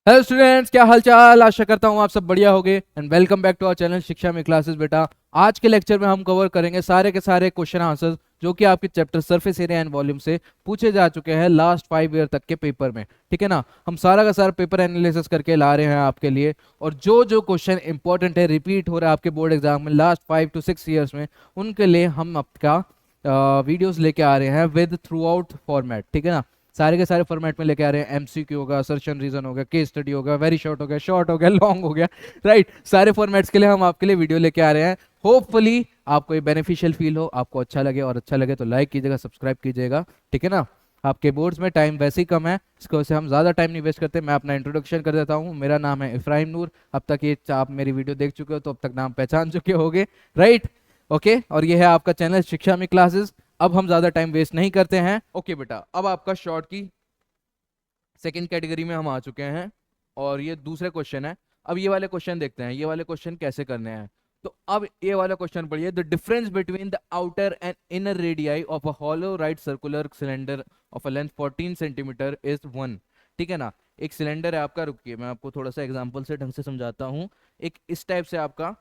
Hello students, क्या हाल चाल। आशा करता हूँ आप सब बढ़िया होंगे and welcome back to our channel Shiksha में क्लासेस। बेटा, आज के लेक्चर में हम कवर करेंगे सारे के सारे क्वेश्चन आंसर्स जो कि आपके chapter surface area and volume से पूछे जा चुके हैं लास्ट 5 ईयर तक के पेपर में। ठीक है ना। हम सारा का सारा पेपर एनालिसिस करके ला रहे हैं आपके लिए, और जो जो क्वेश्चन इंपॉर्टेंट है, रिपीट हो रहा है आपके बोर्ड एग्जाम में लास्ट 5 to 6 ईयर्स में, उनके लिए हम आपका वीडियोस लेके आ रहे हैं विद थ्रू आउट फॉर्मेट। ठीक है ना। सारे के सारे फॉर्मेट में लेके आ रहे हैं। एमसीक्यू होगा, असर्शन रीजन होगा, केस स्टडी होगा, वेरी शॉर्ट हो गया, लॉन्ग हो गया। राइट, सारे फॉर्मेट्स के लिए हम आपके लिए वीडियो लेके आ रहे हैं। होपफुली आपको ये बेनिफिशियल फील हो, आपको अच्छा लगे, और अच्छा लगे तो लाइक कीजिएगा, सब्सक्राइब कीजिएगा। ठीक है ना। आपके बोर्ड्स में टाइम वैसे ही कम है, इसको वजह से हम ज़्यादा टाइम नहीं वेस्ट करते। मैं अपना इंट्रोडक्शन कर देता हूँ। मेरा नाम है इफ्राहिम नूर। अब तक ये आप मेरी वीडियो देख चुके हो तो अब तक नाम पहचान चुके होगे। Right, okay. और ये है आपका चैनल शिक्षा में क्लासेस। अब हम ज़्यादा टाइम वेस्ट नहीं करते हैं। ओके बेटा, अब आपका शॉर्ट की सेकंड कैटेगरी में हम आ चुके हैं, और ये दूसरे क्वेश्चन है। अब ये वाले क्वेश्चन देखते हैं, ये वाले क्वेश्चन कैसे करने हैं। तो अब ये वाला क्वेश्चन पढ़िए। The difference between the outer and inner radii of a hollow right circular cylinder of a length 14 centimetre is 1। ठीक है ना। एक सिलेंडर है आपका, रुकिए मैं आपको थोड़ा सा एग्जांपल से ढंग से समझाता हूँ। एक इस टाइप से आपका,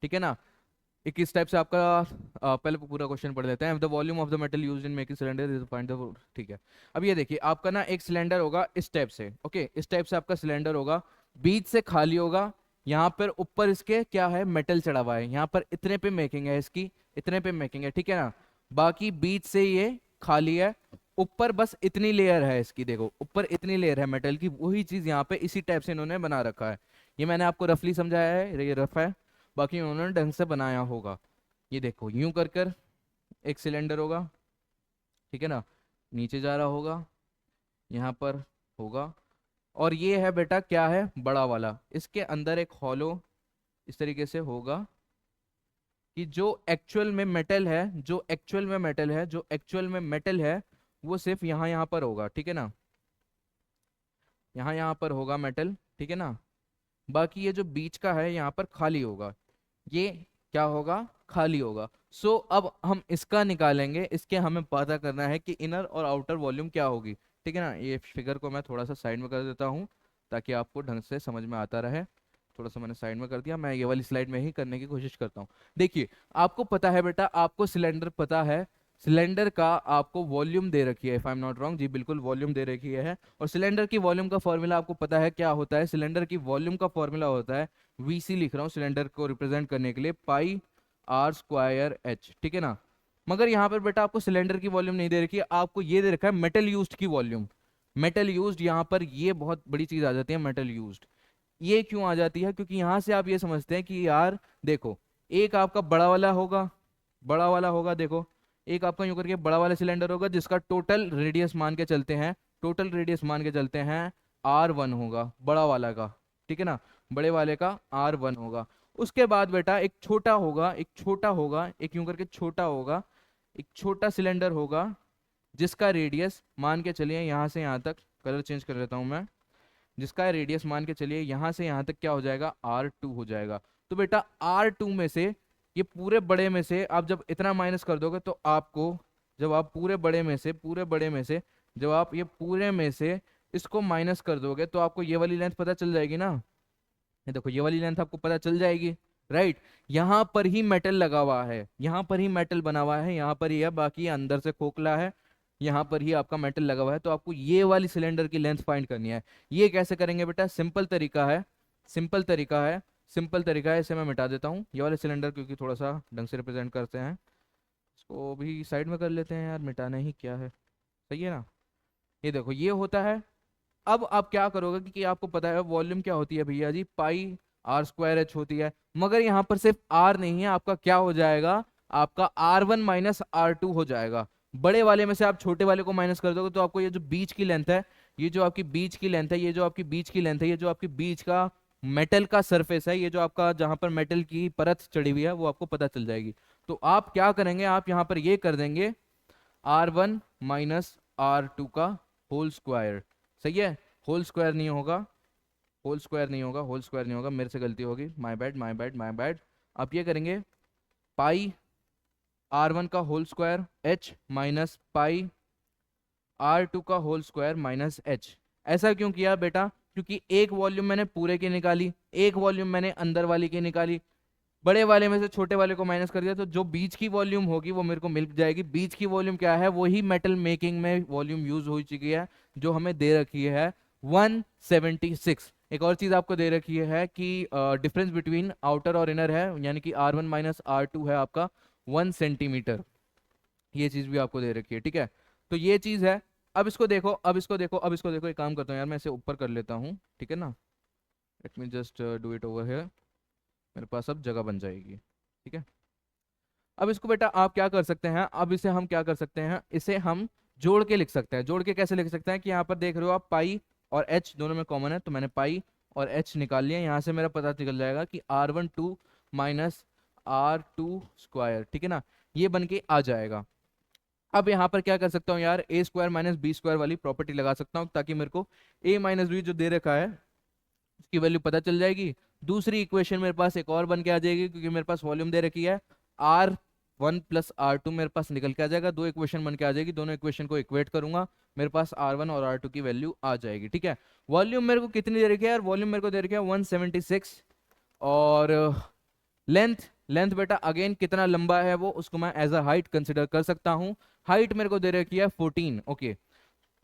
ठीक है ना, एक इस टाइप से आपका पहले पूरा क्वेश्चन पढ़ लेते हैं। The volume of the metal used in making cylinder is find the. ठीक है। अब ये देखिए, आपका ना एक सिलेंडर होगा इस टाइप से। ओके, इस टाइप से आपका सिलेंडर होगा, बीच से खाली होगा। यहाँ पर ऊपर इसके क्या है, मेटल चढ़ा हुआ है। यहाँ पर इतने पे मेकिंग है इसकी, इतने पे मेकिंग है। ठीक है ना। बाकी बीच से ये खाली है। ऊपर बस इतनी लेयर है इसकी, देखो ऊपर इतनी लेयर है मेटल की। वही चीज यहाँ पे इसी टाइप से इन्होंने बना रखा है। ये मैंने आपको रफली समझाया है, ये रफ है, बाकी उन्होंने ढंग से बनाया होगा। ये देखो, यूं कर कर एक सिलेंडर होगा, ठीक है ना, नीचे जा रहा होगा, यहाँ पर होगा। और ये है बेटा क्या है, बड़ा वाला। इसके अंदर एक हॉलो इस तरीके से होगा कि जो एक्चुअल में मेटल है, जो एक्चुअल में मेटल है, जो एक्चुअल में मेटल है, वो सिर्फ यहाँ यहाँ पर होगा। ठीक है ना, यहाँ यहाँ पर होगा मेटल। ठीक है ना। बाकी ये जो बीच का है यहाँ पर खाली होगा। ये क्या होगा, खाली होगा। अब हम इसका निकालेंगे, इसके हमें पता करना है कि इनर और आउटर वॉल्यूम क्या होगी। ठीक है ना। ये फिगर को मैं थोड़ा सा साइड में कर देता हूँ ताकि आपको ढंग से समझ में आता रहे। थोड़ा सा मैंने साइड में कर दिया, मैं ये वाली स्लाइड में ही करने की कोशिश करता हूँ। देखिए, आपको पता है बेटा, आपको सिलेंडर पता है। सिलेंडर का आपको वॉल्यूम दे रखी है, if I am not wrong, जी बिल्कुल वॉल्यूम दे रखी है। और सिलेंडर की वॉल्यूम का फॉर्मूला आपको पता है क्या होता है। सिलेंडर की वॉल्यूम का फॉर्मूला होता है, वीसी लिख रहा हूँ सिलेंडर को रिप्रेजेंट करने के लिए, पाई आर स्क्वायर एच। ठीक है ना। मगर यहाँ पर बेटा आपको सिलेंडर की वॉल्यूम नहीं दे रखी है, आपको ये दे रखा है मेटल यूज्ड की वॉल्यूम। मेटल यूज्ड, यहाँ पर ये बहुत बड़ी चीज आ जाती है, मेटल यूज्ड। ये क्यों आ जाती है, क्योंकि यहां से आप ये समझते हैं कि यार देखो, एक आपका बड़ा वाला होगा, बड़ा वाला होगा, देखो एक आपका यूं करके बड़ा वाला सिलेंडर होगा जिसका टोटल रेडियस मान के चलते हैं, टोटल रेडियस मान के चलते हैं R1 होगा बड़ा वाला का। ठीक है ना। बड़े वाले का R1 होगा। उसके बाद बेटा एक छोटा होगा, एक छोटा होगा, एक यूं करके छोटा होगा, एक छोटा सिलेंडर होगा जिसका रेडियस मान के चलिए यहां से यहां तक, कलर चेंज कर लेता हूं मैं, जिसका रेडियस मान के चलिए यहां से यहां तक क्या हो जाएगा, R2 हो जाएगा। तो बेटा R2 में से, ये पूरे बड़े में से आप जब इतना माइनस कर दोगे तो आपको, जब आप पूरे बड़े में से, पूरे बड़े में से जब आप ये पूरे में से इसको माइनस कर दोगे तो आपको ये वाली लेंथ पता चल जाएगी ना। ये देखो, ये वाली लेंथ आपको पता चल जाएगी। राइट, यहाँ पर ही मेटल लगा हुआ है, यहाँ पर ही मेटल बना हुआ है, यहाँ पर ही है, बाकी ये अंदर से खोखला है। यहाँ पर ही आपका मेटल लगा हुआ है। तो आपको ये वाली सिलेंडर की लेंथ फाइंड करनी है। ये कैसे करेंगे बेटा, सिंपल तरीका है, सिंपल तरीका है, सिंपल तरीका है। इसे मैं मिटा देता हूँ, ये वाले सिलेंडर, क्योंकि थोड़ा सा ढंग से रिप्रेजेंट करते हैं। इसको भी साइड में कर लेते हैं यार, मिटाना ही क्या है। सही है ना। ये देखो, ये होता है। अब आप क्या करोगे कि आपको पता है वॉल्यूम क्या होती है भैया जी, पाई आर स्क्वायर एच होती है। मगर यहाँ पर सिर्फ आर नहीं है, आपका क्या हो जाएगा, आपका R1 माइनस R2 हो जाएगा। बड़े वाले में से आप छोटे वाले को माइनस कर दोगे तो आपको ये जो बीच की लेंथ है, ये जो आपकी बीच की लेंथ है, ये जो आपकी बीच की लेंथ है, ये जो आपकी बीच का मेटल का सरफेस है, ये जो आपका जहां पर मेटल की परत चढ़ी हुई है, वो आपको पता चल जाएगी। तो आप क्या करेंगे, आप यहाँ पर ये कर देंगे R1 माइनस R2 का होल स्क्वायर। सही है। होल स्क्वायर नहीं होगा, होल स्क्वायर नहीं होगा, होल स्क्वायर नहीं होगा, मेरे से गलती होगी, my bad my bad my bad. आप ये करेंगे पाई R1 का whole square H minus pi R2 का होल स्क्वायर माइनस एच। ऐसा क्यों किया बेटा, क्योंकि एक वॉल्यूम मैंने पूरे की निकाली, एक वॉल्यूम मैंने अंदर वाली की निकाली, बड़े वाले में से छोटे वाले को माइनस कर दिया, तो जो बीच की वॉल्यूम होगी वो मेरे को मिल जाएगी। बीच की वॉल्यूम क्या है, वही मेटल मेकिंग में वॉल्यूम यूज हो चुकी है जो हमें दे रखी है 176। एक और चीज आपको दे रखी है कि डिफरेंस बिटवीन आउटर और इनर है, यानी कि R1 माइनस R2 है आपका 1 सेंटीमीटर। ये चीज भी आपको दे रखी है, ठीक है। तो ये चीज है। अब इसको देखो, अब इसको देखो, अब इसको देखो। एक काम करता हूँ यार, मैं इसे ऊपर कर लेता हूँ, ठीक है ना। Let me just do it over here. मेरे पास अब जगह बन जाएगी, ठीक है। अब इसको बेटा आप क्या कर सकते हैं, अब इसे हम क्या कर सकते हैं, इसे हम जोड़ के लिख सकते हैं। जोड़ के कैसे लिख सकते हैं कि यहाँ पर देख रहे हो आप पाई और एच दोनों में कॉमन है, तो मैंने पाई और एच निकाल लिया। यहाँ से मेरा पता निकल जाएगा कि R12 माइनस R2 स्क्वायर, ठीक है ना, ये बन के आ जाएगा। अब यहाँ पर क्या कर सकता हूँ यार, ए स्क्वायर माइनस बी स्क्वायर वाली प्रॉपर्टी लगा सकता हूँ, ताकि मेरे को ए माइनस बी जो दे रखा है उसकी वैल्यू पता चल जाएगी। दूसरी इक्वेशन मेरे पास एक और बन के आ जाएगी, क्योंकि मेरे पास वॉल्यूम दे रखी है। R1 प्लस R2 मेरे पास निकल के आ जाएगा, दो इक्वेशन बन के आ जाएगी। दोनों इक्वेशन को इक्वेट करूंगा, मेरे पास R1 और R2 की वैल्यू आ जाएगी, ठीक है। वॉल्यूम मेरे को कितनी दे रखी है यार, वॉल्यूम मेरे को दे रखी है 176। और लेंथ, लेंथ बेटा अगेन कितना लंबा है वो, उसको मैं एज अ हाइट कंसिडर कर सकता हूँ। हाइट मेरे को दे रखी है 14, ओके।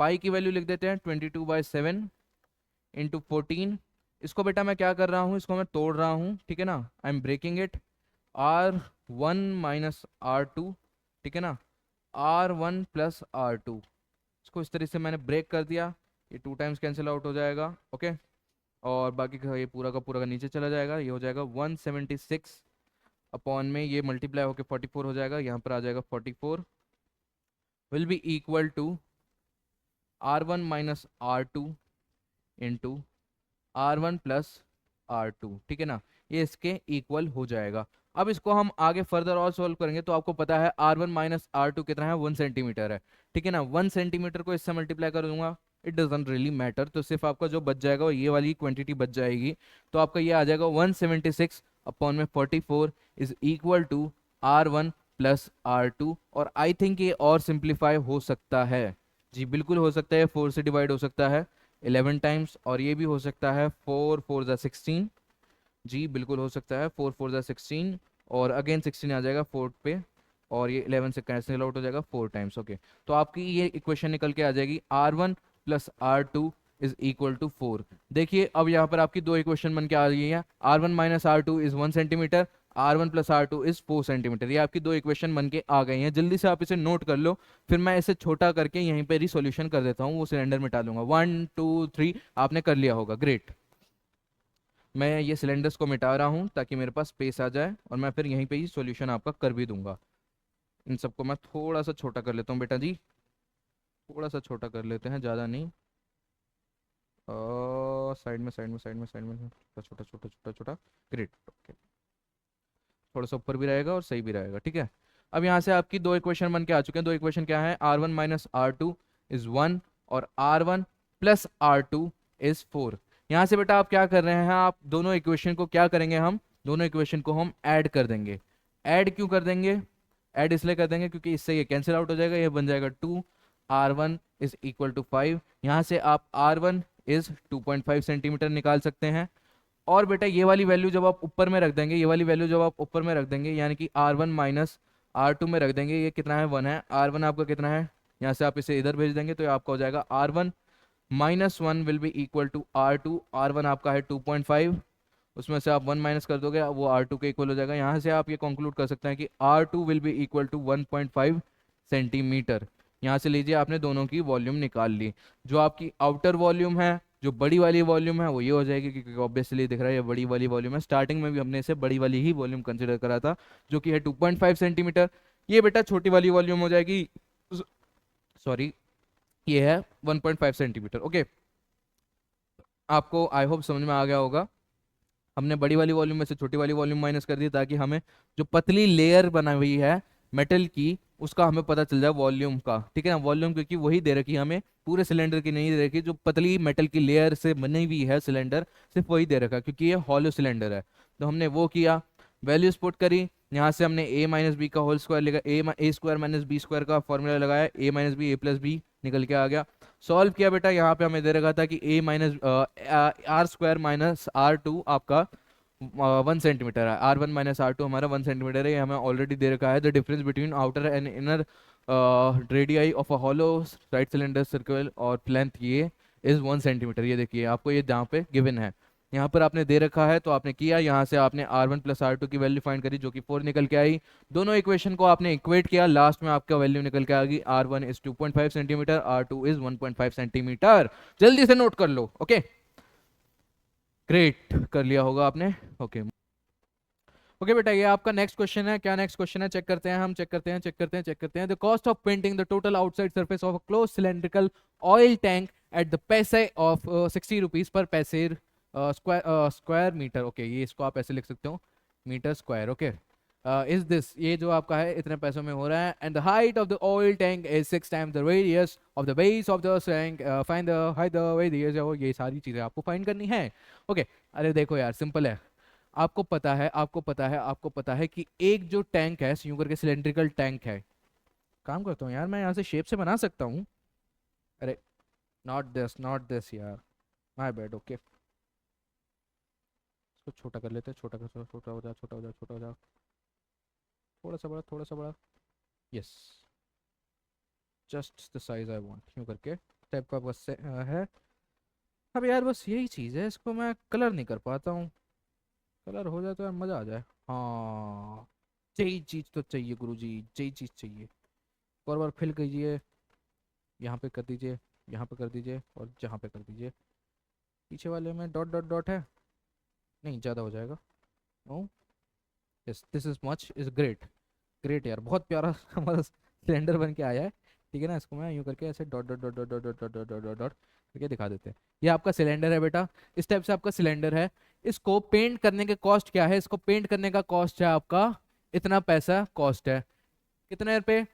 पाई की वैल्यू लिख देते हैं 22/7 इंटू 14। इसको बेटा मैं क्या कर रहा हूँ, इसको मैं तोड़ रहा हूँ, ठीक है ना। I am breaking it. R1 minus R2, ठीक है ना, R1 प्लस R2। इसको इस तरीके से मैंने ब्रेक कर दिया, ये 2 टाइम्स कैंसिल आउट हो जाएगा, ओके। और बाकी का ये पूरा का नीचे चला जाएगा, ये हो जाएगा 176 अपॉन में ये मल्टीप्लाई होकर 44 हो जाएगा, यहाँ पर आ जाएगा 44 will be equal to R1 minus R2 into R1 plus R2, ठीक है ना, ये इसके इक्वल हो जाएगा। अब इसको हम आगे फर्दर और सॉल्व करेंगे, तो आपको पता है R1 माइनस R2 कितना है, 1 सेंटीमीटर है, ठीक है ना। 1 सेंटीमीटर को इससे मल्टीप्लाई कर दूंगा, इट डजेंट रियली मैटर, तो सिर्फ आपका जो बच जाएगा वो ये वाली क्वांटिटी बच जाएगी। तो आपका ये आ जाएगा 176 अपॉन में 44 is equal to R1 plus R2। और आई थिंक ये और सिंप्लीफाई हो सकता है, जी बिल्कुल हो सकता है, 4 से डिवाइड हो सकता है 11 टाइम्स, और ये भी हो सकता है 4 4 ज़ा 16, जी बिल्कुल हो सकता है 4 4 ज़ा 16, और अगेन 16 आ जाएगा 4 पे, और ये 11 से कैंसिल आउट हो जाएगा 4 टाइम्स, ओके। तो आपकी ये इक्वेशन निकल के आ जाएगी R1 plus R2 is equal to 4। देखिए अब यहाँ पर आपकी दो इक्वेशन बन के आ गई है। R1 minus R2 is 1 centimetre, R1 plus R2 is 4 centimetre. ये आपकी दो इक्वेशन बन के आ गई हैं, जल्दी से आप इसे नोट कर लो, फिर मैं इसे छोटा करके यहीं पे रिसोल्यूशन कर देता हूँ, वो सिलेंडर मिटा लूंगा। 1 2 3 आपने कर लिया होगा, ग्रेट। मैं ये सिलेंडर्स को मिटा रहा हूँ ताकि मेरे पास स्पेस आ जाए, और मैं फिर यहीं पे ही सॉल्यूशन आपका कर भी दूंगा। इन सबको मैं थोड़ा सा छोटा कर लेता हूँ बेटा जी, थोड़ा सा छोटा कर लेते हैं, ज़्यादा नहीं। साइड में साइड में साइड में साइड में छोटा छोटा छोटा छोटा छोटा, ग्रेट, ओके। थोड़ा सा ऊपर भी रहेगा और सही भी रहेगा, ठीक है। अब यहाँ से आपकी दो इक्वेशन बन के आ चुके हैं। दो इक्वेशन क्या है, R1 माइनस R2 इज 1 और R1 प्लस R2 इज 4। यहाँ से बेटा आप क्या कर रहे हैं, आप दोनों इक्वेशन को क्या करेंगे, हम दोनों इक्वेशन को हम ऐड कर देंगे। ऐड क्यों कर देंगे, ऐड इसलिए कर देंगे क्योंकि इससे ये कैंसिल आउट हो जाएगा, ये बन जाएगा 2, R1 इज इक्वल टू 5। यहाँ से आप R1 इज 2.5 सेंटीमीटर निकाल सकते हैं। और बेटा ये वाली वैल्यू जब आप ऊपर में रख देंगे, ये वाली वैल्यू जब आप ऊपर में रख देंगे, यानी कि R1 माइनस R2 में रख देंगे, ये कितना है, 1 है। R1 आपका कितना है, यहाँ से आप इसे इधर भेज देंगे तो ये आपका हो जाएगा R1 minus 1 will be equal to R2। R1 आपका है 2.5, उसमें से आप 1 माइनस कर दोगे, वो R2 के इक्वल हो जाएगा। यहाँ से आप ये कंक्लूड कर सकते हैं कि R2 will be equal to 1.5 centimetre. यहाँ से लीजिए आपने दोनों की वॉल्यूम निकाल ली। जो आपकी आउटर वॉल्यूम है, जो बड़ी वाली वॉल्यूम है, वो ये हो जाएगी, क्योंकि ऑब्वियसली दिख रहा है ये बड़ी वाली वॉल्यूम है। स्टार्टिंग में भी हमने इसे बड़ी वाली ही वॉल्यूम कंसिडर करा था, जो कि है 2.5 सेंटीमीटर। ये बेटा छोटी वाली वॉल्यूम हो जाएगी, सॉरी ये है 1.5 सेंटीमीटर, ओके। आपको आई होप समझ में आ गया होगा। हमने बड़ी वाली वॉल्यूम में से छोटी वाली वॉल्यूम माइनस कर दी, ताकि हमें जो पतली लेयर बना हुई है मेटल की, उसका हमें पता चल जाए वॉल्यूम का, ठीक है ना। वॉल्यूम क्योंकि वही दे रखी हमें, पूरे सिलेंडर की नहीं दे रखी, जो पतली मेटल की लेयर से बनी हुई है सिलेंडर, सिर्फ वही दे रखा, क्योंकि ये हॉलो सिलेंडर है। तो हमने वो किया, वैल्यूज पुट करी, यहाँ से हमने ए माइनस बी का होल स्क्वायर लिखा, ए स्क्वायर माइनस बी स्क्वायर का फॉर्मूला लगाया, ए माइनस बी ए प्लस बी निकल के आ गया। सॉल्व किया बेटा, यहाँ पे हमें दे रखा था कि a minus R square minus R2 आपका 1 सेंटीमीटर है, R1 माइनस R2 हमारा 1 सेंटीमीटर है, ये हमें ऑलरेडी दे रखा है। The difference between outer and inner radii of a hollow right cylinder circle और लेंथ ये इज 1 सेंटीमीटर। ये देखिए आपको ये जहाँ पे गिवन है, यहाँ पर आपने दे रखा है तो आपने किया, यहाँ से आपने R1 प्लस R2 की वैल्यू फाइंड करी जो कि 4 निकल के आई। दोनों इक्वेशन को आपने इक्वेट किया, लास्ट में आपका वैल्यू निकल के आ गई R1 is 2.5 centimetre, R2 is 1.5 centimetre. जल्दी से नोट कर लो। ओके ग्रेट, कर लिया होगा आपने। ओके ओके बेटा, ये आपका नेक्स्ट क्वेश्चन है। क्या नेक्स्ट क्वेश्चन है, चेक करते हैं हम, चेक करते हैं। The cost of painting the total outside surface of a close cylindrical oil tank at the पैसे ऑफ 60 रुपीज पर पैसे स्क्वायर मीटर। ओके ये इसको आप ऐसे लिख सकते हो, metre square. Okay is this, ये जो आपका है इतने पैसों में हो रहा है। And the height of the oil tank is 6 times the radius of the base of the tank, find the height the radius. ये सारी चीजें आपको फाइंड करनी है। ओके अरे देखो यार सिंपल है, आपको पता है, आपको पता है कि एक जो टैंक है यूं करके सिलेंड्रिकल टैंक है, काम करता हूँ यार मैं यहाँ से शेप से बना सकता हूँ। अरे नॉट दिस यार, माय बैड। ओके इसको छोटा कर लेते हैं, छोटा कर, छोटा हो जा, छोटा हो जा, छोटा हो जा, थोड़ा सा बड़ा, थोड़ा सा बड़ा। Yes just the size I want, यूं करके टाइप का बस है। अब यार बस यही चीज़ है, इसको मैं कलर नहीं कर पाता हूँ। कलर हो जाए तो यार मज़ा आ जाए। हाँ यही चीज़ तो चाहिए गुरुजी, यही चीज़ चाहिए। एक और बार फिल कीजिए, यहाँ पे कर दीजिए, यहाँ पे कर दीजिए और जहाँ पे कर दीजिए। पीछे वाले में डॉट डॉट डॉट है, नहीं ज़्यादा हो जाएगा। No yes this is much is great. Great यार, बहुत प्यारा हमारा सिलेंडर बन के आया है। ठीक है ना, इसको मैं यूँ करके ऐसे dot dot dot dot dot dot dot dot dot dot dot करके दिखा देते हैं। ये आपका सिलेंडर है बेटा, इस टाइप से आपका सिलेंडर है। इसको पेंट करने के कॉस्ट क्या है, इसको पेंट करने का कॉस्ट है आपका इतना पैसा कॉस्ट है। कितने रुपये,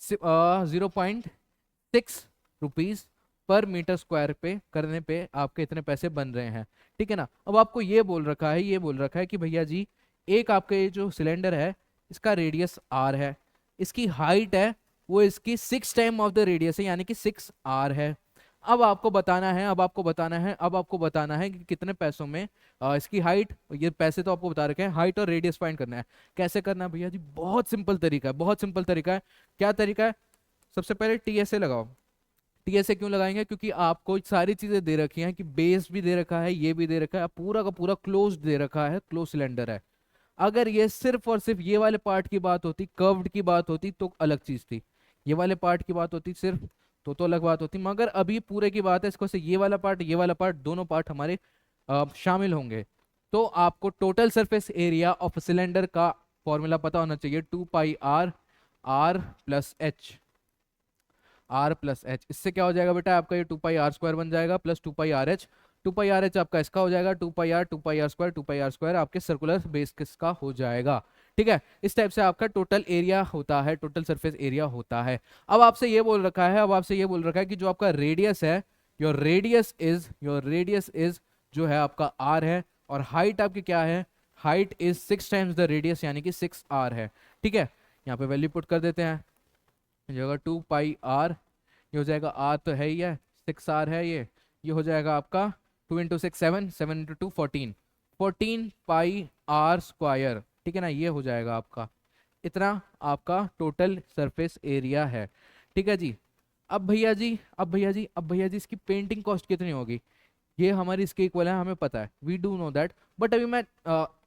0.6 रुपीज़ पर मीटर स्क्वायर पे करने पे आपके इतने पैसे बन रहे हैं। ठीक है ना, अब आपको ये बोल रखा है, ये बोल रखा है कि भैया जी एक आपका ये जो सिलेंडर है इसका रेडियस R है, इसकी हाइट है वो इसकी 6 टाइम ऑफ द रेडियस है यानी कि 6R है। अब आपको बताना है, अब आपको बताना है कि कितने पैसों में इसकी हाइट, ये पैसे तो आपको बता रखे हैं, हाइट और रेडियस फाइंड करना है। कैसे करना है भैया जी, बहुत सिंपल तरीका है, बहुत सिंपल तरीका है। क्या तरीका है, सबसे पहले TSA लगाओ। TSA क्यों लगाएंगे, क्योंकि आपको सारी चीजें दे रखी हैं कि बेस भी दे रखा है, ये भी दे रखा है, पूरा का पूरा क्लोज दे रखा है, क्लोज सिलेंडर है। अगर ये सिर्फ और सिर्फ ये वाले पार्ट की बात होती, कर्व्ड की बात होती तो अलग चीज थी, ये वाले पार्ट की बात होती सिर्फ तो अलग बात होती, मगर अभी पूरे की बात है, इसको से ये वाला पार्ट दोनों पार्ट हमारे शामिल होंगे। तो आपको total surface area of cylinder का फॉर्मूला पता होना चाहिए, 2πr r plus H, R plus H. इससे क्या हो जाएगा बेटा, आपका ये 2πr² बन जाएगा प्लस 2πrh। 2πrh आपका इसका हो जाएगा 2πr² 2πr² आपके सर्कुलर बेस किसका हो जाएगा। ठीक है, इस टाइप से आपका टोटल एरिया होता है, टोटल सरफेस एरिया होता है। अब आपसे ये बोल रखा है, कि जो आपका रेडियस है, योर रेडियस इज जो है आपका आर है, और हाइट आपकी क्या है, height is 6 times the radius यानी कि 6R है। ठीक है, यहाँ पे वैल्यू पुट कर देते हैं, ये होगा 2πr, ये हो जाएगा R तो है ही है, 6R है ये हो जाएगा आपका 2 इंटू 6 7, 7 इंटू 2 14, 14πr²। ठीक है ना, ये हो जाएगा आपका, इतना आपका टोटल सरफेस एरिया है। ठीक है जी। अब भैया जी इसकी पेंटिंग कॉस्ट कितनी होगी, ये हमारी इसके इक्वल है, हमें पता है, we do know that. But अभी मैं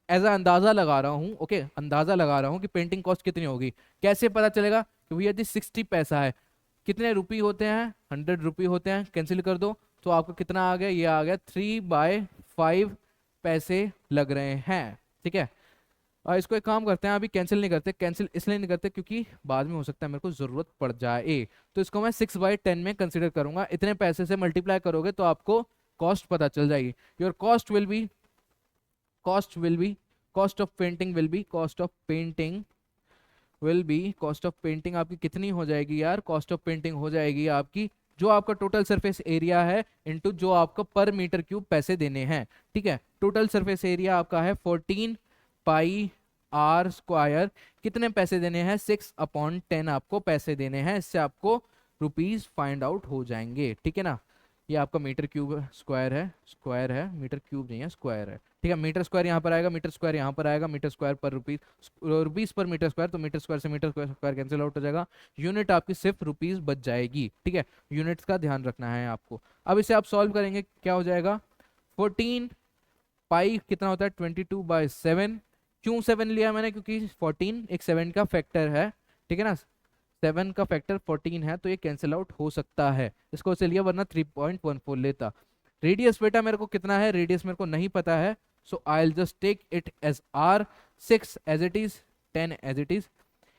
एज अ अंदाजा लगा रहा हूँ, ओके अंदाजा लगा रहा हूँ कि पेंटिंग कॉस्ट कितनी होगी। कैसे पता चलेगा कि भैया जी 60 पैसा है, कितने रुपये होते हैं, 100 रुपये होते हैं, कैंसिल कर दो तो आपको कितना आ गया, ये आ गया 3/5 पैसे लग रहे हैं। ठीक है, इसको एक काम करते हैं, अभी कैंसिल नहीं करते, कैंसिल इसलिए नहीं करते क्योंकि बाद में हो सकता है मेरे को जरूरत पड़ जाए, तो इसको मैं 6/10 में कंसिडर करूंगा। इतने पैसे से मल्टीप्लाई करोगे तो आपको कॉस्ट पता चल जाएगी। Your cost will B cost of painting आपकी कितनी हो जाएगी यार, कॉस्ट ऑफ पेंटिंग हो जाएगी आपकी जो आपका टोटल सरफेस एरिया है इनटू जो आपका पर मीटर क्यूब पैसे देने हैं। ठीक है, टोटल सरफेस एरिया आपका है 14πr², कितने पैसे देने हैं, 6/10 आपको पैसे देने हैं। इससे आपको रुपीस फाइंड आउट हो जाएंगे, ठीक है ना। ये आपका मीटर क्यूब स्क्वायर है, मीटर क्यूब नहीं है, स्क्वायर है, ठीक है। मीटर स्क्वायर यहाँ पर आएगा, मीटर स्क्वायर यहाँ पर आएगा, मीटर स्क्वायर पर रुपीस, रुपीस पर मीटर स्क्वायर, तो मीटर स्क्वायर से मीटर स्क्वायर कैंसिल आउट हो जाएगा, यूनिट आपकी सिर्फ रुपीस बच जाएगी, ठीक है। यूनिट्स का ध्यान रखना है आपको। अब इसे आप सॉल्व करेंगे, क्या हो जाएगा, 14 पाई कितना होता है 22/7। क्यों 7 लिया मैंने, क्योंकि 14 एक 7 का फैक्टर है, ठीक है ना। 7 का फैक्टर 14 है, तो ये कैंसिल आउट हो सकता है, इसको से लिया, वरना 3.14 लेता। रेडियस बेटा मेरे को कितना है, रेडियस मेरे को नहीं पता है, so I will just take it as R. 6 as it is, 10 as it is.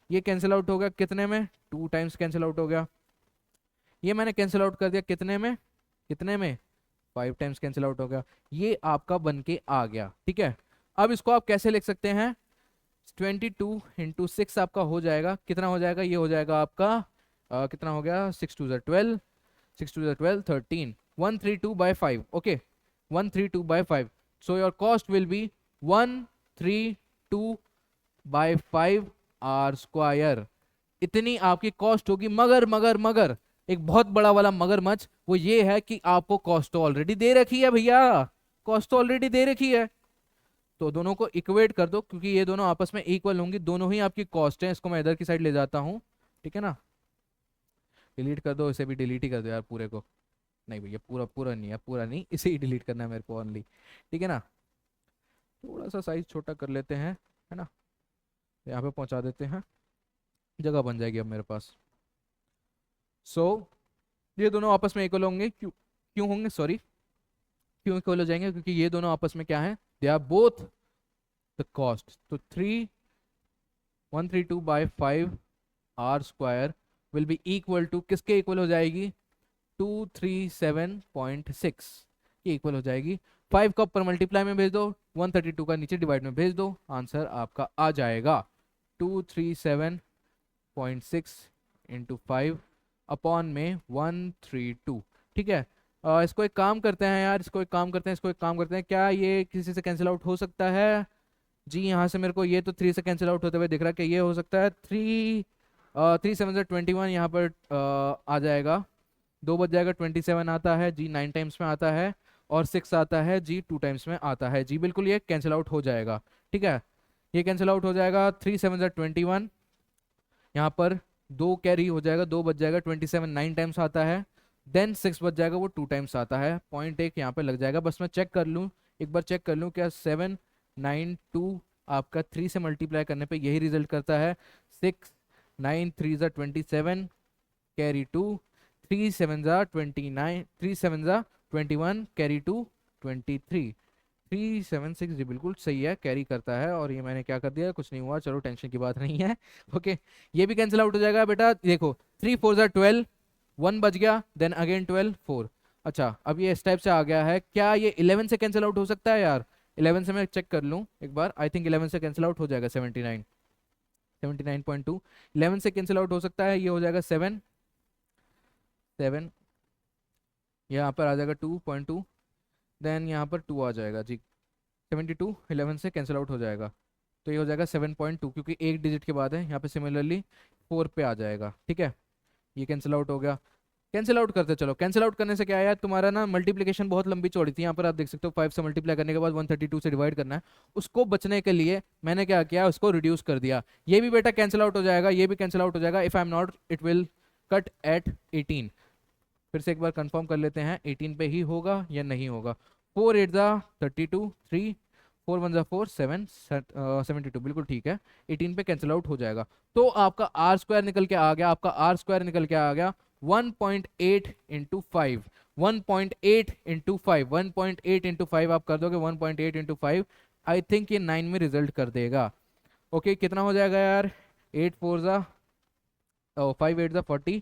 ये कैंसिल आउट हो गया कितने में, 2 टाइम्स कैंसिल आउट हो गया। ये मैंने कैंसिल आउट कर दिया कितने में, कितने में, 5 टाइम्स कैंसिल आउट हो गया। ये आपका बन के आ गया, ठीक है। अब इसको आप कैसे लिख सकते हैं, 22 × 6 आपका हो जाएगा, कितना हो जाएगा, ये हो जाएगा आपका कितना हो गया, 6 2 12, 6 2 12 13, 132/5, okay, 132/5। So your cost will be 132/5 R square. इतनी आपकी कॉस्ट होगी, मगर मगर मगर एक बहुत बड़ा वाला मगरमच्छ, वो ये है कि आपको कॉस्ट तो ऑलरेडी दे रखी है भैया, कॉस्ट तो ऑलरेडी दे रखी है, तो दोनों को इक्वेट कर दो, क्योंकि ये दोनों आपस में इक्वल होंगी, दोनों ही आपकी कॉस्ट है। इसको मैं इधर की साइड ले जाता हूँ, ठीक है ना। डिलीट कर दो, इसे भी डिलीट ही कर दो यार पूरे को, नहीं भैया पूरा पूरा नहीं है, पूरा नहीं, इसे ही डिलीट करना है मेरे को ओनली, ठीक है ना। थोड़ा सा साइज छोटा कर लेते हैं, है ना, यहाँ पे पहुंचा देते हैं, जगह बन जाएगी अब मेरे पास। सो ये दोनों आपस में इक्वल होंगे, क्यों क्यों होंगे, सॉरी, क्यों इक्वल हो जाएंगे, क्योंकि ये दोनों आपस में क्या है, they are both the cost. तो 132/5 R square will be equal to, किसके इक्वल हो जाएगी, 237.6, ये इक्वल हो जाएगी। 5 का ऊपर मल्टीप्लाई में भेज दो, 132 का नीचे डिवाइड में भेज दो, आंसर आपका आ जाएगा 237.6 × 5 अपॉन में 132, ठीक है। इसको एक काम करते हैं यार, इसको एक काम करते हैं, इसको एक काम करते हैं, क्या ये किसी से कैंसिल आउट हो सकता है जी। यहाँ से मेरे को ये तो 3 से कैंसिल आउट होते हुए दिख रहा है कि ये हो सकता है, 3 7 21 यहाँ पर आ जाएगा, 2 बच जाएगा, 27 आता है जी, 9 टाइम्स में आता है, और 6 आता है जी, 2 टाइम्स में आता है जी, बिल्कुल ये कैंसिल आउट हो जाएगा, ठीक है। ये कैंसिल आउट हो जाएगा, 3 7 21, यहाँ पर 2 कैरी हो जाएगा, 2 बच जाएगा, 27 9 टाइम्स आता है, देन 6 बच जाएगा, वो 2 टाइम्स आता है, 0.1 यहाँ पे लग जाएगा। बस मैं चेक कर लूँ, एक बार चेक कर लूँ, क्या 792 आपका 3 से मल्टीप्लाई करने पे यही रिजल्ट करता है, 6 9 3 27 कैरी 2, 3 7 29, 3 7 21 कैरी 2 23, 376 जी बिल्कुल सही है, कैरी करता है। और ये मैंने क्या कर दिया, कुछ नहीं हुआ, चलो टेंशन की बात नहीं है, ओके। ये भी कैंसिल आउट हो जाएगा बेटा, देखो 3 4 12, 1 बच गया, देन अगेन 12 4। अच्छा अब ये इस टाइप से आ गया है, क्या ये 11 से कैंसिल आउट हो सकता है यार, 11 से मैं चेक कर लूँ एक बार, आई थिंक 11 से कैंसिल आउट हो जाएगा, 79.2, 11 से कैंसिल आउट हो सकता है, ये हो जाएगा 7 7, यहाँ पर आ जाएगा 2.2, देन यहाँ पर 2 आ जाएगा जी, 72 11 से कैंसिल आउट हो जाएगा, तो ये हो जाएगा 7.2, क्योंकि एक डिजिट के बाद है यहाँ पे, सिमिलरली 4 पे आ जाएगा, ठीक है। ये कैंसिल आउट हो गया, कैंसिल आउट करते चलो। कैंसिल आउट करने से क्या है यार, तुम्हारा ना मल्टीप्लिकेशन बहुत लंबी चौड़ी थी, यहाँ पर आप देख सकते हो 5 से मल्टीप्लाई करने के बाद 132 से डिवाइड करना है, उसको बचने के लिए मैंने क्या किया, उसको रिड्यूस कर दिया। ये भी बेटा कैंसिल आउट हो जाएगा, ये भी कैंसिल आउट हो जाएगा, if I am not it will cut at 18। फिर से एक बार कंफर्म कर लेते हैं 18 पे ही होगा या नहीं होगा। 4 8 32, 3 4 1 4 7 72, बिल्कुल ठीक है, 18 पे कैंसिल आउट हो जाएगा। तो आपका आर स्क्वायर निकल के आ गया, आपका आर स्क्वायर निकल के आ गया 1.8 × 5, 1.8 × 5, 1.8 × 5 आप कर दोगे, 1.8 × 5 आई थिंक ये 9 में रिजल्ट कर देगा, ओके। कितना हो जाएगा यार, 8 4 5 8 40,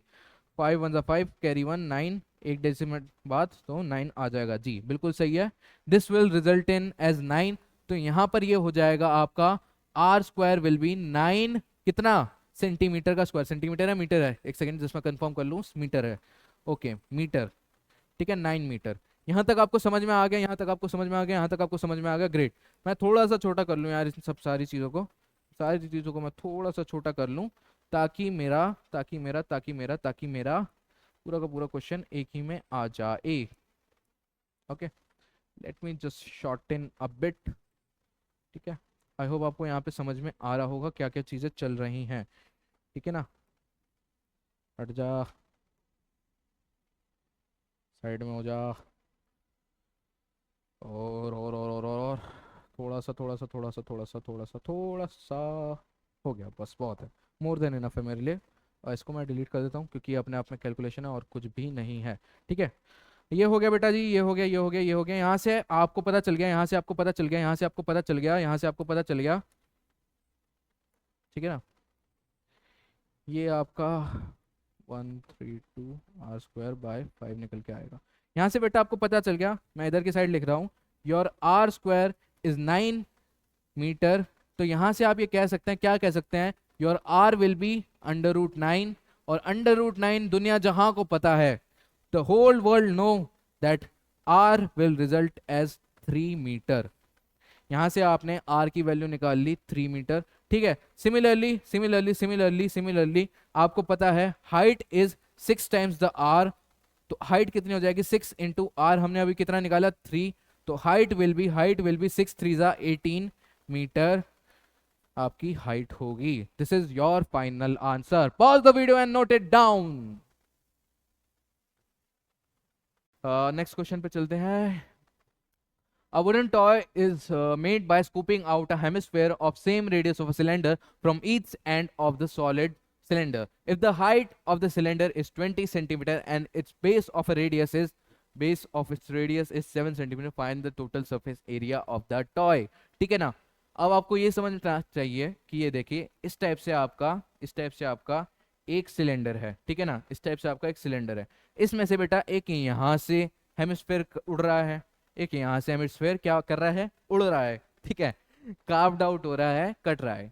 5 1 5 कैरी 1 9, एक डेसिमल बाद तो 9 आ जाएगा जी, बिल्कुल सही है। This will result in as 9, तो यहाँ पर ये हो जाएगा आपका आर स्क्वायर विल बी 9 कितना सेंटीमीटर का स्क्वायर, सेंटीमीटर है मीटर है, एक सेकंड जिसमें कंफर्म कर लूँ, मीटर है, ओके मीटर, ठीक है 9 मीटर। यहाँ तक आपको समझ में आ गया, यहाँ तक आपको समझ में आ गया, यहाँ तक आपको समझ में आ गया, ग्रेट। मैं थोड़ा सा छोटा कर लूँ यार इन सब सारी चीज़ों को मैं थोड़ा सा छोटा कर लूँ, ताकि मेरा पूरा का पूरा क्वेश्चन एक ही में आ जाए। Okay, let me just shorten a bit. ठीक है, आई होप आपको यहाँ पे समझ में आ रहा होगा क्या क्या चीज़ें चल रही हैं। ठीक है ना, हट जा, साइड में हो जा। और थोड़ा सा थोड़ा सा थोड़ा सा थोड़ा सा थोड़ा सा थोड़ा सा हो गया, बस बहुत है, मोर देन इनफ है मेरे लिए। और इसको मैं डिलीट कर देता हूँ क्योंकि ये अपने आप में कैलकुलेशन है और कुछ भी नहीं है। ठीक है, ये हो गया बेटा जी, ये हो गया, ये हो गया, ये हो गया। यहाँ से आपको पता चल गया, यहाँ से आपको पता चल गया, यहाँ से आपको पता चल गया, यहाँ से आपको पता चल गया। ठीक है ना, ये आपका 132 r² / 5 निकल के आएगा। यहाँ से बेटा आपको पता चल गया, मैं इधर की साइड लिख रहा हूँ, योर r² इज 9 मीटर। तो यहाँ से आप ये कह सकते हैं, क्या कह सकते हैं, योर r विल बी √9। और √9 दुनिया जहां को पता है, the whole world know that r will result as 3 metre. यहां से आपने r की वैल्यू निकाल ली 3 मीटर। ठीक है, सिमिलरली सिमिलरली सिमिलरली सिमिलरली आपको पता है height is 6 times the r। तो हाइट कितनी हो जाएगी, 6 इंटू आर, हमने अभी कितना निकाला 3। तो हाइट विल बी 6 3 18 मीटर आपकी हाइट होगी। This is your final answer. Pause the video and note it down. Next question पे चलते हैं। A wooden toy is made by scooping out a hemisphere of same radius of a cylinder from each end of the solid cylinder. If the height of the cylinder is 20 centimeter and its base of its radius is 7 centimeter, find the total surface area of the toy. ठीक है ना, अब आपको ये समझना चाहिए कि ये देखिए, इस टाइप से आपका एक सिलेंडर है। ठीक है ना, इस टाइप से आपका एक सिलेंडर है। इसमें से बेटा एक यहाँ से हेमिस्फेयर उड़ रहा है, एक यहाँ से हेमिस्फेयर क्या कर रहा है, उड़ रहा है। ठीक है, कार्व्ड आउट हो रहा है, कट रहा है।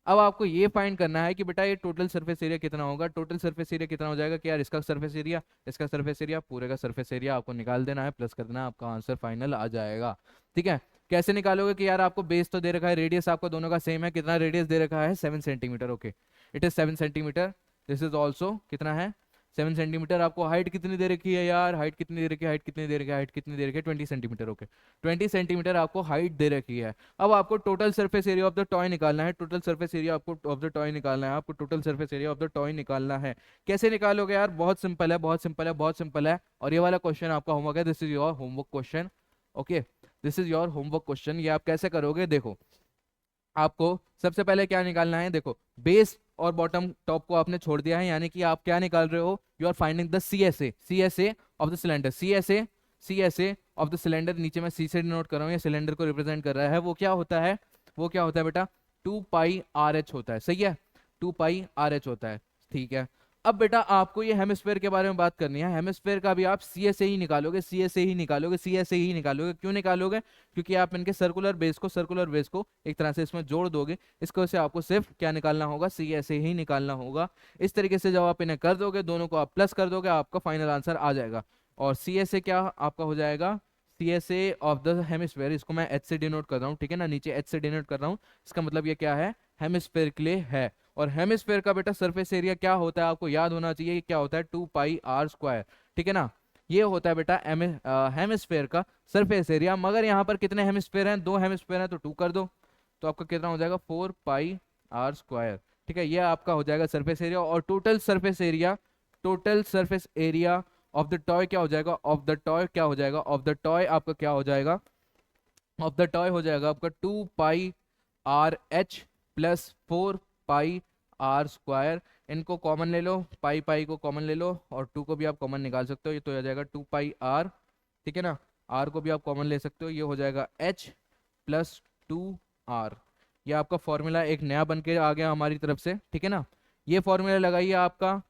अब आपको ये फाइंड करना है कि बेटा ये टोटल सरफेस एरिया कितना होगा। टोटल सरफेस एरिया कितना हो जाएगा कि यार इसका सरफेस एरिया, इसका सरफेस एरिया, पूरे का सरफेस एरिया आपको निकाल देना है, प्लस कर देना है, आपका आंसर फाइनल आ जाएगा। ठीक है, कैसे निकालोगे कि यार आपको बेस तो दे रखा है, रेडियस आपका दोनों का सेम है, कितना रेडियस दे रखा है 7 centimetre. Okay, it is 7 centimetre. This is also कितना है 7 सेंटीमीटर। आपको हाइट कितनी दे रखी है यार, हाइट कितनी दे रखी है, हाइट कितनी दे रखी है, हाइट कितनी दे रखी है 20 सेंटीमीटर। ओके, 20 सेंटीमीटर आपको हाइट दे रखी है। अब आपको total surface area of the toy निकालना है। टोटल सरफेस एरिया आपको ऑफ द टॉय निकालना है, आपको total surface area of the toy निकालना है। कैसे निकालोगे यार, बहुत सिंपल है, बहुत सिंपल है, बहुत सिंपल है। और ये वाला क्वेश्चन आपका होमवर्क है, this is your homework question. Okay, this is your homework question. ये आप कैसे करोगे, देखो आपको सबसे पहले क्या निकालना है, देखो बेस और बॉटम टॉप को आपने छोड़ दिया है, यानी कि आप क्या निकाल रहे हो, you are finding the CSA of the cylinder. CSA of the cylinder, नीचे मैं C से डिनोट कर रहा हूँ, ये सिलेंडर को रिप्रेजेंट कर रहा है। वो क्या होता है, वो क्या होता है बेटा, 2πRh होता है। सही है, 2πRh होता है। ठीक है, अब बेटा आपको ये हेमिस्फेयर के बारे में बात करनी है। हेमिस्फेयर का भी आप CSA ही निकालोगे, CSA ही निकालोगे, CSA ही निकालोगे। क्यों निकालोगे, क्योंकि आप इनके सर्कुलर बेस को एक तरह से इसमें जोड़ दोगे। इसको से आपको सिर्फ क्या निकालना होगा, CSA ही निकालना होगा। इस तरीके से जब आप इन्हें कर दोगे, दोनों को आप प्लस कर दोगे, आपका फाइनल आंसर आ जाएगा। और CSA क्या आपका हो जाएगा, CSA ऑफ द हेमिस्फेयर, इसको मैं H से डिनोट कर रहा हूँ। ठीक है ना, नीचे H से डिनोट कर रहा हूँ। इसका मतलब ये क्या है, हेमिस्फेयर के लिए है। और हेमिस्फेयर का बेटा सरफेस एरिया क्या होता है, आपको याद होना चाहिए, क्या होता है 2πr²। ठीक है ना, ये होता है बेटा हेमिस्फेयर का सरफेस एरिया। मगर यहाँ पर कितने हेमिस्फेयर हैं, 2 हेमिस्फेयर हैं, तो 2 कर दो, तो आपका कितना हो जाएगा 4πr²। ठीक है, ये आपका हो जाएगा सरफेस एरिया। और total surface area of the toy क्या हो जाएगा, ऑफ द टॉय क्या हो जाएगा, ऑफ द टॉय आपका क्या हो जाएगा, ऑफ द टॉय हो जाएगा आपका 2πRh प्लस 4πr²। इनको कॉमन ले लो, पाई को कॉमन ले लो, और 2 को भी आप कॉमन निकाल सकते हो, ये तो आ जाएगा 2πr। ठीक है ना, r को भी आप कॉमन ले सकते हो, ये हो जाएगा h प्लस 2r। ये आपका फॉर्मूला एक नया बन के आ गया हमारी तरफ से। ठीक है ना, ये फॉर्मूला लगाइए, आपका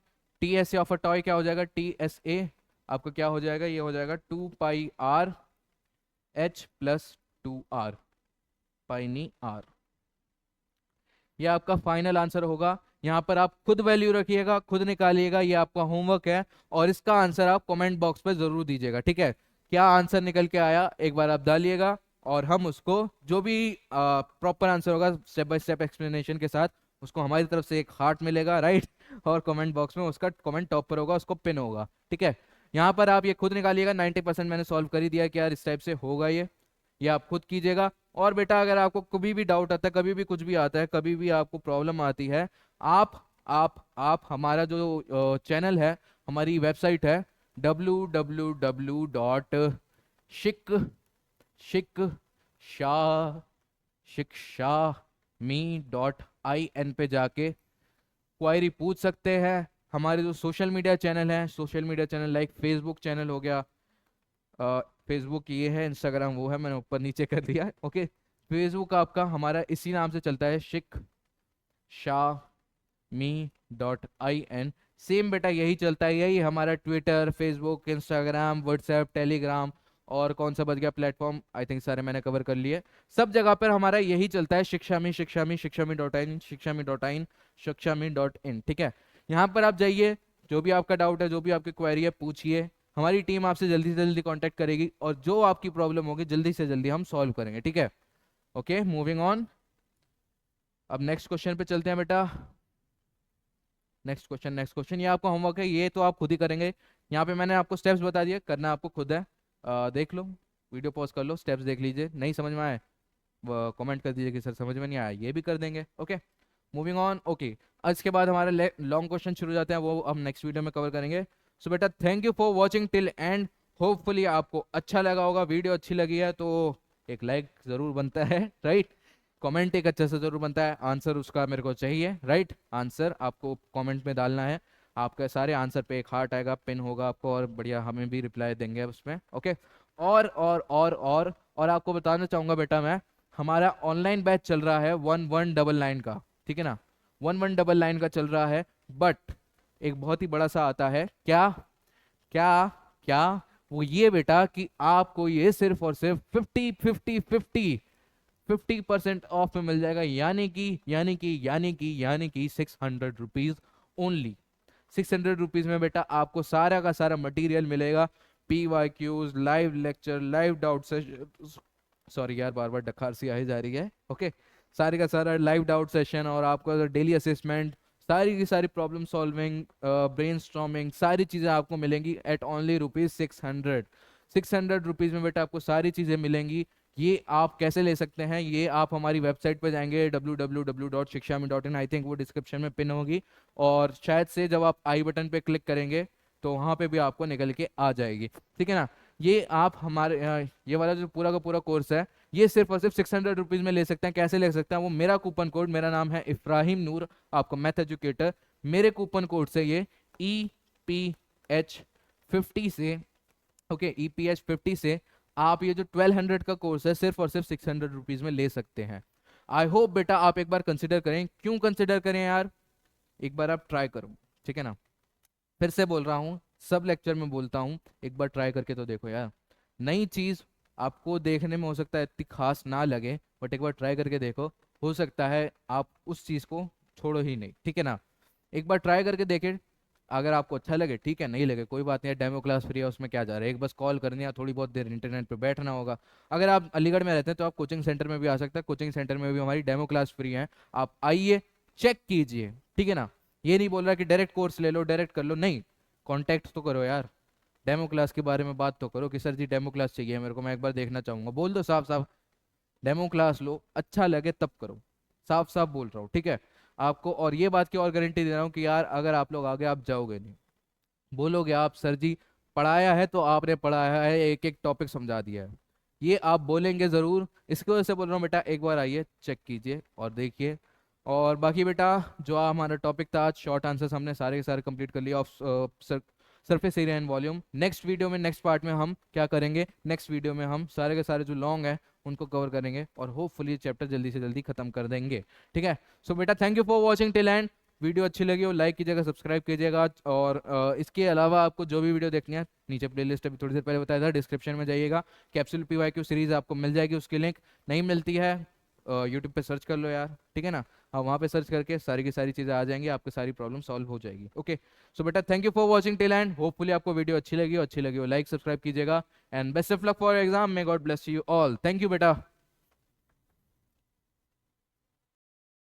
TSA ऑफ अ टॉय क्या हो जाएगा, TSA आपका क्या हो जाएगा, ये हो जाएगा 2πr h plus 2r पाइनी r। ये आपका फाइनल आंसर होगा। यहाँ पर आप खुद वैल्यू रखिएगा, खुद निकालिएगा, ये आपका होमवर्क है। और इसका आंसर आप कमेंट बॉक्स पे जरूर दीजिएगा। ठीक है, क्या आंसर निकल के आया एक बार आप डालिएगा, और हम उसको जो भी प्रॉपर आंसर होगा स्टेप बाय स्टेप एक्सप्लेनेशन के साथ उसको हमारी तरफ से एक हार्ट मिलेगा, राइट। और कमेंट बॉक्स में उसका कमेंट टॉप पर होगा, उसको पिन होगा, ठीक है। यहाँ पर आप ये खुद निकालिएगा, 90% मैंने सॉल्व कर ही दिया कि यार इस टाइप से होगा ये आप खुद कीजिएगा। और बेटा अगर आपको कभी भी डाउट आता है, कभी भी कुछ भी आता है, कभी भी आपको प्रॉब्लम आती है, आप हमारा जो चैनल है, हमारी वेबसाइट है www.शिक शिक्षा शिक्षा me.in पे जाके क्वायरी पूछ सकते हैं। हमारे जो सोशल मीडिया चैनल है, social media channel like Facebook channel हो गया, फेसबुक ये है, इंस्टाग्राम वो है, मैंने ऊपर नीचे कर दिया, ओके। फेसबुक आपका हमारा इसी नाम से चलता है, शिक्षामी.in। सेम बेटा यही चलता है, यही हमारा Twitter, Facebook, Instagram, WhatsApp, Telegram और कौन सा बच गया प्लेटफॉर्म, आई थिंक सारे मैंने कवर कर लिए। सब जगह पर हमारा यही चलता है, शिक्षामी.in। ठीक है, यहाँ पर आप जाइए, जो भी आपका डाउट है, जो भी आपकी क्वेरी है, पूछिए। हमारी टीम आपसे जल्दी से जल्दी कांटेक्ट करेगी और जो आपकी प्रॉब्लम होगी जल्दी से जल्दी हम सॉल्व करेंगे, ठीक है। Okay, moving on. अब नेक्स्ट क्वेश्चन पे चलते हैं बेटा। नेक्स्ट क्वेश्चन ये आपका होमवर्क है, ये तो आप खुद ही करेंगे। यहाँ पे मैंने आपको स्टेप्स बता दिए, करना आपको खुद है। देख लो, वीडियो पॉज कर लो, स्टेप्स देख लीजिए, नहीं समझ में आए कमेंट कर दीजिए कि सर समझ में नहीं आया, ये भी कर देंगे, ओके। Moving on, okay. इसके बाद हमारे लॉन्ग क्वेश्चन शुरू हो जाते हैं, वो हम नेक्स्ट वीडियो में कवर करेंगे। सो बेटा thank you for watching till and. Hopefully आपको अच्छा लगा होगा, वीडियो अच्छी लगी है तो एक लाइक ज़रूर बनता है, राइट। कमेंट एक अच्छा सा जरूर बनता है, आंसर उसका मेरे को चाहिए, राइट। आंसर आपको कमेंट में डालना है, आपके सारे आंसर पे एक हार्ट आएगा, पिन होगा आपको, और बढ़िया हमें भी रिप्लाई देंगे उसमें, ओके। और आपको बताना चाहूँगा बेटा मैं, हमारा ऑनलाइन बैच चल रहा है 1199 का, ठीक है ना, 1199 का चल रहा है। बट एक बहुत ही बड़ा सा आता है, क्या क्या क्या वो ये बेटा कि आपको ये सिर्फ और सिर्फ 50% ऑफ में मिल जाएगा, यानी कि 600 रुपीज ओनली। 600 रुपीज में बेटा आपको सारा का सारा मटेरियल मिलेगा, PYQs, live lecture, live doubt session, sorry यार बार बार डकार सी आई जा रही है, ओके। सारे का सारा लाइव डाउट सेशन और आपका डेली असेसमेंट, सारी की सारी प्रॉब्लम सॉल्विंग, ब्रेनस्टॉर्मिंग, सारी चीज़ें आपको मिलेंगी एट ओनली ₹600। 600 रुपीज़ में बेटा आपको सारी चीज़ें मिलेंगी। ये आप कैसे ले सकते हैं, ये आप हमारी वेबसाइट पर जाएंगे www.shikshami.in, आई थिंक वो डिस्क्रिप्शन में पिन होगी, और शायद से जब आप आई बटन पे क्लिक करेंगे तो वहाँ पे भी आपको निकल के आ जाएगी, ठीक है ना। ये आप हमारे ये वाला जो पूरा का पूरा कोर्स है, ये सिर्फ और सिर्फ 600 रुपीज़ में ले सकते हैं। कैसे ले सकते हैं, वो मेरा कूपन कोड, मेरा नाम है इफ्राहिम नूर, आपका मैथ एजुकेटर, मेरे कूपन कोड से ये EPH50 से, ओके, EPH50 से आप ये जो 1200 का कोर्स है सिर्फ और सिर्फ 600 रुपीज़ में ले सकते हैं। आई होप बेटा आप एक बार कंसिडर करें। क्यों कंसिडर करें यार, एक बार आप ट्राई करो, ठीक है ना। फिर से बोल रहा हूँ, सब लेक्चर में बोलता हूँ, एक बार ट्राई करके तो देखो यार। नई चीज़ आपको देखने में हो सकता है इतनी खास ना लगे, बट एक बार ट्राई करके देखो, हो सकता है आप उस चीज़ को छोड़ो ही नहीं, ठीक है ना। एक बार ट्राई करके देखें, अगर आपको अच्छा लगे ठीक है, नहीं लगे कोई बात नहीं है, डेमो क्लास फ्री है, उसमें क्या जा रहा है, एक बस कॉल करनी है, थोड़ी बहुत देर इंटरनेट पे बैठना होगा। अगर आप अलीगढ़ में रहते हैं तो आप कोचिंग सेंटर में भी आ सकते हैं, कोचिंग सेंटर में भी हमारी डेमो क्लास फ्री है, आप आइए, चेक कीजिए, ठीक है ना। ये नहीं बोल रहा कि डायरेक्ट कोर्स ले लो, डायरेक्ट कर लो, नहीं, कांटेक्ट तो करो यार, डेमो क्लास के बारे में बात तो करो कि सर जी डेमो क्लास चाहिए मेरे को, मैं एक बार देखना चाहूंगा, बोल दो साफ साफ, डेमो क्लास लो, अच्छा लगे तब करो, साफ साफ बोल रहा हूँ, ठीक है आपको। और ये बात की और गारंटी दे रहा हूँ कि यार अगर आप लोग आगे आप जाओगे नहीं, बोलोगे आप सर जी पढ़ाया है तो आपने पढ़ाया है, एक एक टॉपिक समझा दिया है, ये आप बोलेंगे ज़रूर, इसकी वजह से बोल रहा हूँ बेटा, एक बार आइए, चेक कीजिए और देखिए। और बाकी बेटा जो हमारा टॉपिक था आज, शॉर्ट आंसर्स हमने सारे के सारे कंप्लीट कर लिया of surface area and volume. Next video में, नेक्स्ट पार्ट में हम क्या करेंगे, नेक्स्ट वीडियो में हम सारे के सारे जो लॉन्ग है उनको कवर करेंगे और होपफुली चैप्टर जल्दी से जल्दी खत्म कर देंगे, ठीक है। सो बेटा thank you for watching till and. Video अच्छी लगी हो लाइक कीजिएगा, सब्सक्राइब कीजिएगा, और इसके अलावा आपको जो भी वीडियो देखनी है, नीचे प्लेलिस्ट अभी थोड़ी देर पहले बताया था, डिस्क्रिप्शन में जाइएगा, कैप्सूल PYQ सीरीज आपको मिल जाएगी, उसकी लिंक नहीं मिलती है यूट्यूब पे सर्च कर लो यार, ठीक है ना। हाँ वहाँ पे सर्च करके सारी की सारी चीज़ें आ जाएंगी, आपकी सारी प्रॉब्लम सॉल्व हो जाएगी, ओके। सो बेटा thank you for watching till and, hopefully आपको वीडियो अच्छी लगी हो लाइक सब्सक्राइब कीजिएगा, and best of luck for exam, may God bless you all, thank you बेटा।